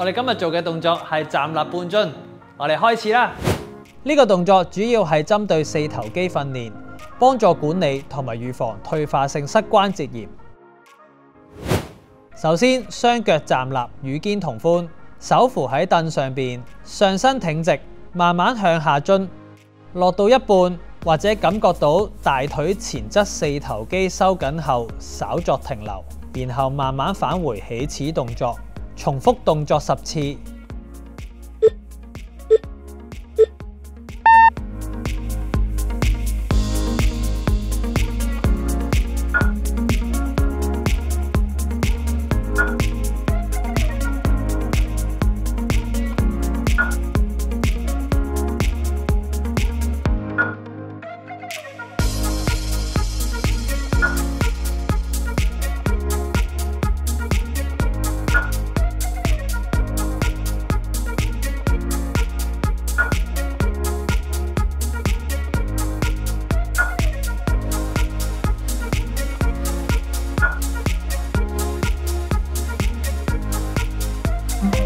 我哋今日做嘅動作係站立半蹲，我哋開始啦。呢個動作主要係針對四頭肌訓練，幫助管理同埋預防退化性膝關節炎。首先，雙腳站立與肩同寬，手扶喺凳上邊，上身挺直，慢慢向下蹲，落到一半或者感覺到大腿前側四頭肌收緊後，稍作停留，然後慢慢返回起始動作，重複動作10次。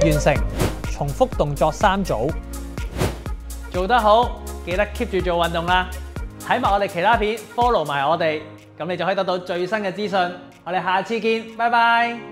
完成，重複動作3組，做得好，記得 keep 住做運動啦。睇埋我哋其他片 ，follow 埋我哋，咁你就可以得到最新嘅資訊。我哋下次見，拜拜。